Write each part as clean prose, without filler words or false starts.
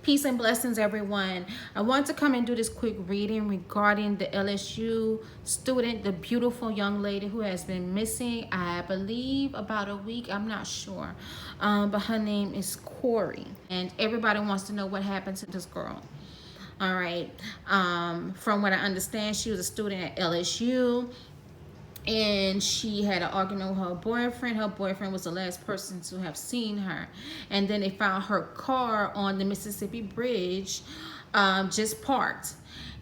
Peace and blessings, everyone. I want to come and do this quick reading regarding the LSU student, the beautiful young lady who has been missing, I believe, about a week. I'm not sure. But her name is Kori. And everybody wants to know what happened to this girl. All right. From what I understand, she was a student at LSU. And she had an argument with her boyfriend. Her boyfriend was the last person to have seen her. And then they found her car on the Mississippi Bridge, just parked.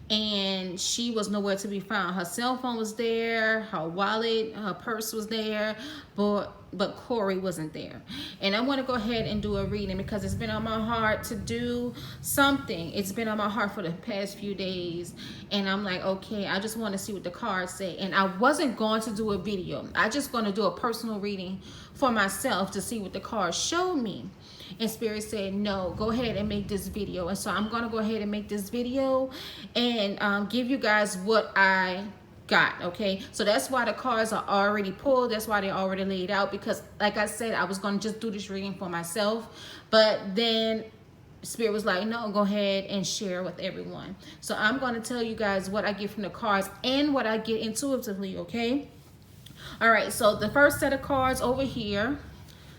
And she was nowhere to be found. Her cell phone was there, her wallet, her purse was there, but Kori wasn't there. And I want to go ahead and do a reading because it's been on my heart to do something. It's been on my heart for the past few days. And I'm like, okay, I just want to see what the cards say. And I wasn't going to do a video. I just going to do a personal reading for myself to see what the cards showed me. And Spirit said, no, go ahead and make this video. And so I'm going to go ahead and make this video and give you guys what I got. Okay, so that's why the cards are already pulled. That's why they're already laid out, because like I said, I was going to just do this reading for myself, but then Spirit was like, no, go ahead and share with everyone. So I'm going to tell you guys what I get from the cards and what I get intuitively. Okay, all right, so the first set of cards over here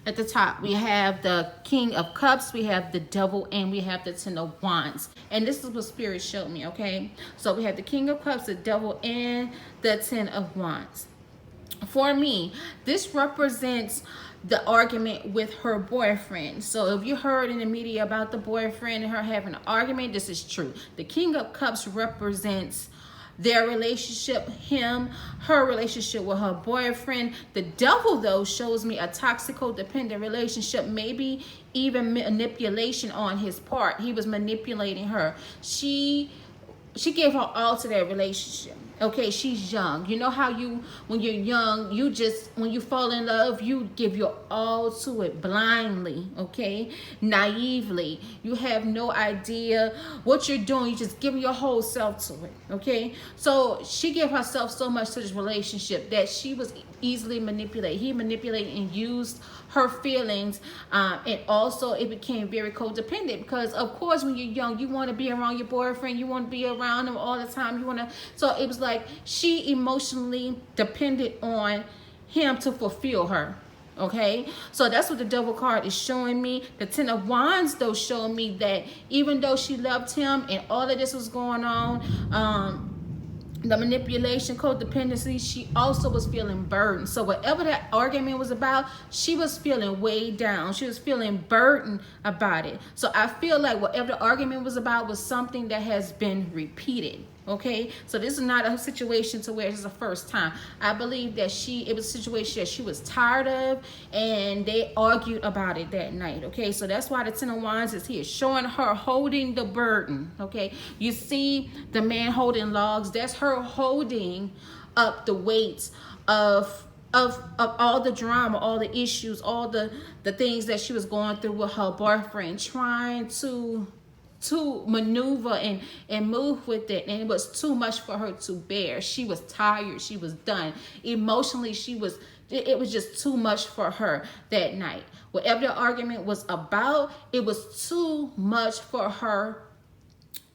at the top, we have the King of Cups, we have the Devil, and we have the Ten of Wands. And this is what Spirit showed me, okay? So we have the King of Cups, the Devil, and the Ten of Wands. For me, this represents the argument with her boyfriend. So if you heard in the media about the boyfriend and her having an argument, this is true. The King of Cups represents their relationship, her relationship with her boyfriend. The Devil, though, shows me a toxic codependent relationship, maybe even manipulation on his part. He was manipulating her. She gave her all to that relationship. Okay, she's young. You know how when you're young, when you fall in love, you give your all to it blindly, okay? Naively. You have no idea what you're doing. You just give your whole self to it, okay? So she gave herself so much to this relationship that she was easily manipulated. He manipulated and used her feelings, and also it became very codependent because, of course, when you're young, you want to be around your boyfriend, you want to be around him all the time, so it was like she emotionally depended on him to fulfill her. Okay, so that's what the Devil card is showing me. The Ten of Wands, though, showed me that even though she loved him and all of this was going on, the manipulation, codependency, she also was feeling burdened. So whatever that argument was about, she was feeling weighed down. She was feeling burdened about it. So I feel like whatever the argument was about was something that has been repeated. Okay, so this is not a situation to where it's the first time. I believe that it was a situation that she was tired of, and they argued about it that night. Okay, so that's why the Ten of Wands is here, showing her holding the burden. Okay, you see the man holding logs. That's her holding up the weight of all the drama, all the issues, all the things that she was going through with her boyfriend, trying to maneuver and move with it, and it was too much for her to bear. She was tired, she was done emotionally, it was just too much for her that night. Whatever the argument was about, it was too much for her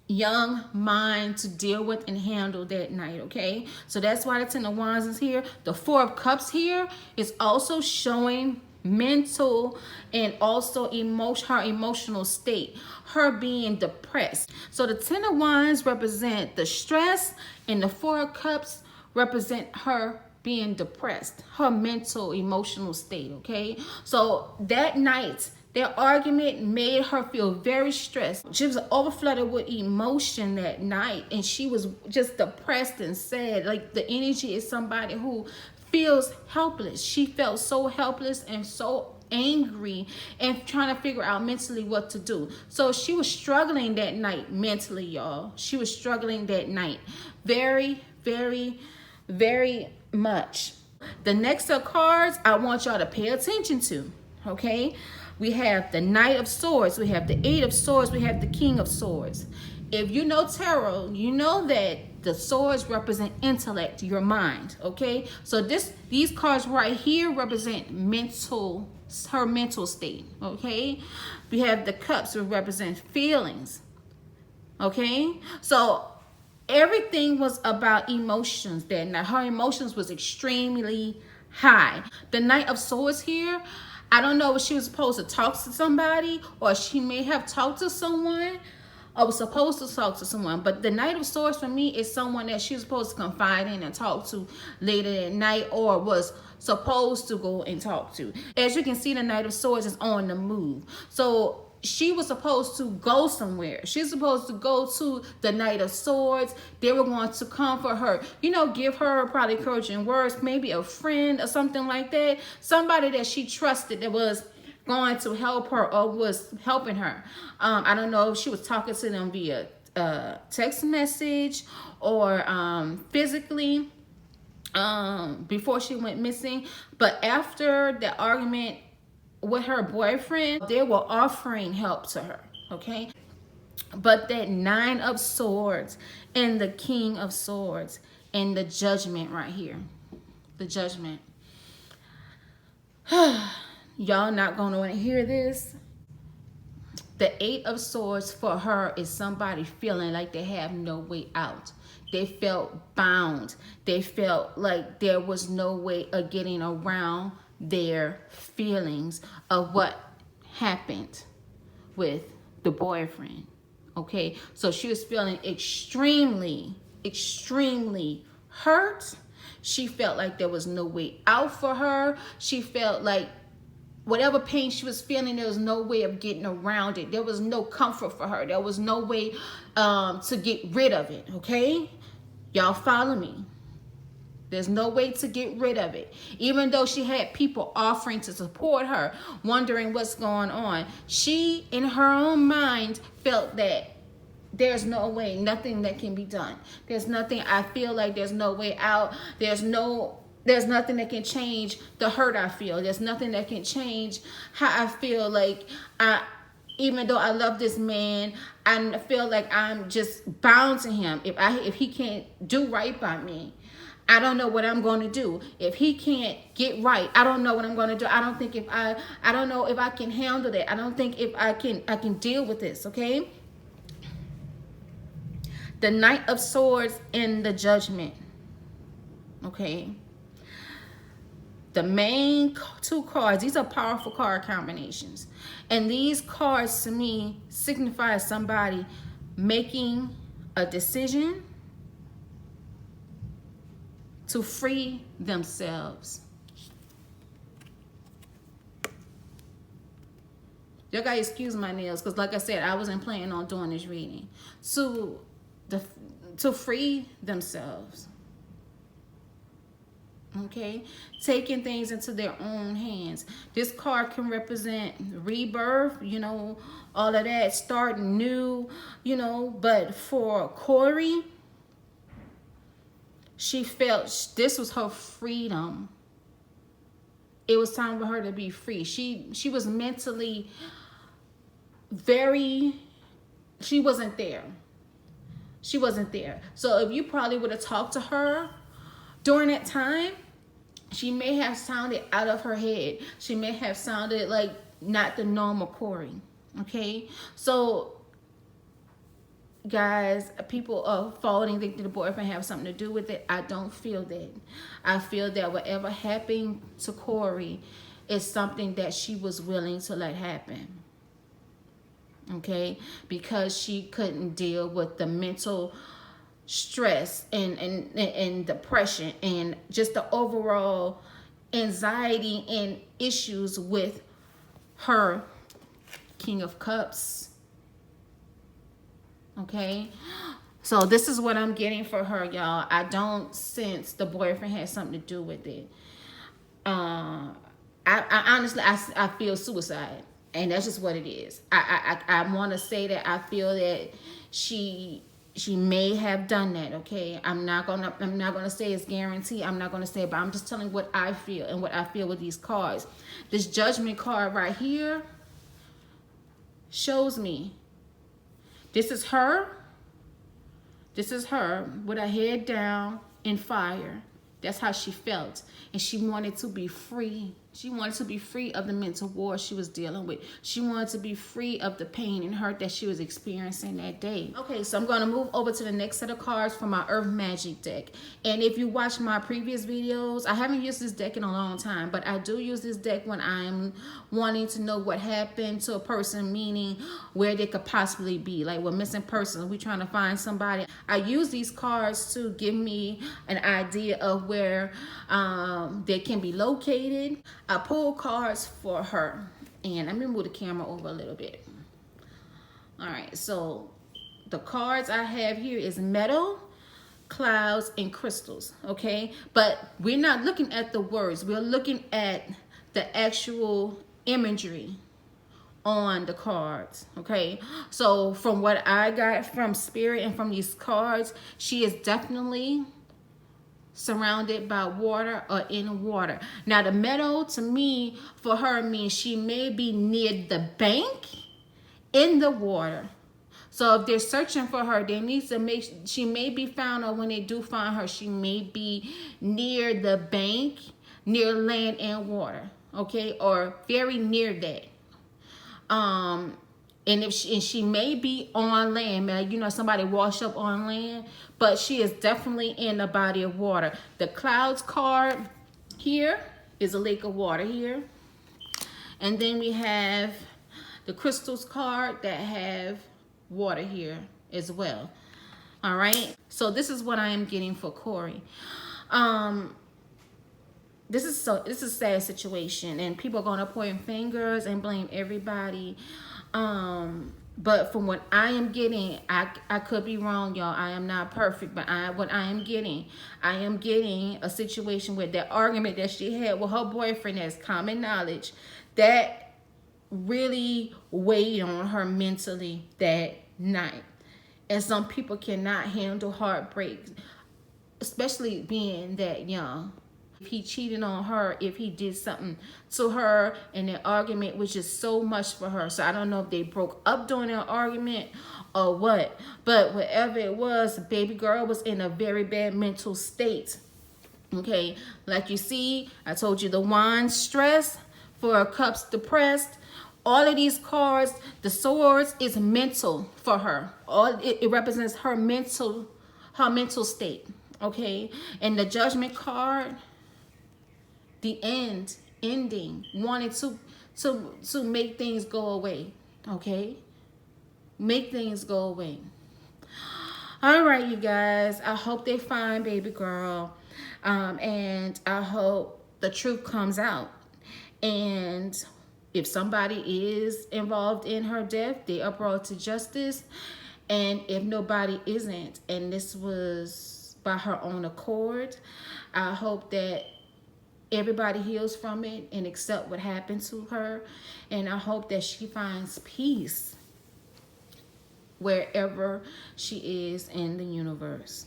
young mind to deal with and handle that night. Okay, so that's why the Ten of Wands is here. The Four of Cups here is also showing mental and also her emotional state, her being depressed. So the Ten of Wands represent the stress, and the Four of Cups represent her being depressed, her mental emotional state. Okay, so that night, their argument made her feel very stressed. She was overflooded with emotion that night, and she was just depressed and sad. Like, the energy is somebody who feels helpless. She felt so helpless and so angry and trying to figure out mentally what to do. So she was struggling that night mentally, y'all. She was struggling that night very, very, very much. The next set of cards I want y'all to pay attention to, okay? We have the Knight of Swords, we have the Eight of Swords, we have the King of Swords. If you know tarot, you know that The swords represent intellect, your mind, okay? So these cards right here represent her mental state, okay? We have the cups, which represent feelings, okay? So everything was about emotions that night. Her emotions was extremely high. The Knight of Swords here, I don't know if she was supposed to talk to somebody, or she may have talked to someone, or was supposed to talk to someone. But the Knight of Swords for me is someone that she was supposed to confide in and talk to later at night, or was supposed to go and talk to. As you can see, the Knight of Swords is on the move. So she was supposed to go somewhere. She's supposed to go to the Knight of Swords. They were going to comfort her, you know, give her probably encouraging words, maybe a friend or something like that. Somebody that she trusted that was going to help her or was helping her. I don't know if she was talking to them via text message or physically before she went missing. But after the argument with her boyfriend, they were offering help to her, okay? But that Nine of Swords and the King of Swords and the Judgment right here, the Judgment. Y'all not gonna want to hear this. The Eight of Swords for her is somebody feeling like they have no way out. They felt bound. They felt like there was no way of getting around their feelings of what happened with the boyfriend. Okay, so she was feeling extremely hurt. She felt like there was no way out for her. She felt like whatever pain she was feeling, there was no way of getting around it. There was no comfort for her. There was no way to get rid of it, okay? Y'all follow me? There's no way to get rid of it. Even though she had people offering to support her, wondering what's going on, she, in her own mind, felt that there's no way, nothing that can be done. There's nothing, I feel like there's no way out. There's nothing that can change the hurt I feel. There's nothing that can change how I feel. Like, even though I love this man, I feel like I'm just bound to him. If he can't do right by me, I don't know what I'm going to do. If he can't get right, I don't know what I'm going to do. I don't think I don't know if I can handle that. I don't think if I can deal with this, okay? The Knight of Swords and the Judgment, okay? The main two cards, these are powerful card combinations. And these cards to me signify somebody making a decision to free themselves. Y'all gotta excuse my nails, because like I said, I wasn't planning on doing this reading. To free themselves. Okay, taking things into their own hands. This card can represent rebirth, you know, all of that, starting new, you know. But for Kori, she felt this was her freedom. It was time for her to be free. She was mentally she wasn't there. She wasn't there. So if you probably would have talked to her during that time, she may have sounded out of her head. She may have sounded like not the normal Kori. Okay? So, guys, people are faulting, think that the boyfriend have something to do with it. I don't feel that. I feel that whatever happened to Kori is something that she was willing to let happen. Okay? Because she couldn't deal with the mental stress and depression and just the overall anxiety and issues with her King of Cups. Okay, so this is what I'm getting for her, y'all. I don't sense the boyfriend has something to do with it. I honestly feel suicide, and that's just what it is. I want to say that I feel that she may have done that. Okay, I'm not gonna say it's guaranteed. I'm not gonna say, but I'm just telling what I feel and what I feel with these cards. This Judgment card right here shows me this is her This is her with her head down in fire. That's how she felt. And she wanted to be free. She wanted to be free of the mental war she was dealing with. She wanted to be free of the pain and hurt that she was experiencing that day. Okay, so I'm going to move over to the next set of cards from my Earth Magic deck. And if you watch my previous videos, I haven't used this deck in a long time, but I do use this deck when I'm wanting to know what happened to a person, meaning where they could possibly be. Like with missing persons, we're trying to find somebody. I use these cards to give me an idea of where they can be located. I pull cards for her, and let me move the camera over a little bit. All right, so the cards I have here is metal, clouds, and crystals, okay? But we're not looking at the words. We're looking at the actual imagery on the cards, okay? So from what I got from Spirit and from these cards, she is definitely surrounded by water or in water. Now the meadow to me, for her, means she may be near the bank in the water. So if they're searching for her, they need to make, she may be found, or when they do find her, she may be near the bank, near land and water, okay? Or very near that. And if she may be on land, man, you know, somebody washed up on land, but she is definitely in a body of water. The clouds card here is a lake of water here. And then we have the crystals card that have water here as well. All right. So this is what I am getting for Kori. This is a sad situation, and people are gonna point fingers and blame everybody. But from what I am getting, I could be wrong, y'all. I am not perfect, but what I am getting a situation where that argument that she had with her boyfriend, as common knowledge, that really weighed on her mentally that night. And some people cannot handle heartbreak, especially being that young. If he cheated on her, if he did something to her, and the argument was just so much for her. So I don't know if they broke up during their argument or what. But whatever it was, baby girl was in a very bad mental state. Okay, like you see, I told you the wand, stress, 4 of cups, depressed. All of these cards, the swords is mental for her. It represents her mental state. Okay, and the judgment card, the ending, wanted to make things go away, okay? Make things go away. All right, you guys, I hope they find baby girl, and I hope the truth comes out. And if somebody is involved in her death, they are brought to justice. And if nobody isn't, and this was by her own accord, I hope that everybody heals from it and accept what happened to her. And I hope that she finds peace wherever she is in the universe.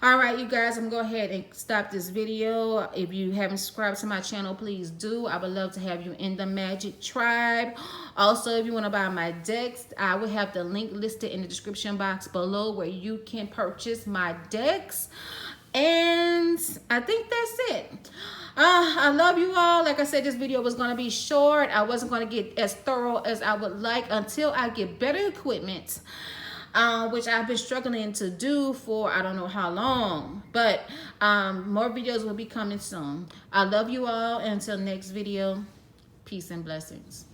All right, you guys, I'm going to go ahead and stop this video. If you haven't subscribed to my channel, please do. I would love to have you in the Magic Tribe. Also, if you want to buy my decks, I will have the link listed in the description box below where you can purchase my decks. And I think that's it. I love you all. Like I said, this video was going to be short. I wasn't going to get as thorough as I would like until I get better equipment, which I've been struggling to do for I don't know how long. But more videos will be coming soon. I love you all. Until next video, peace and blessings.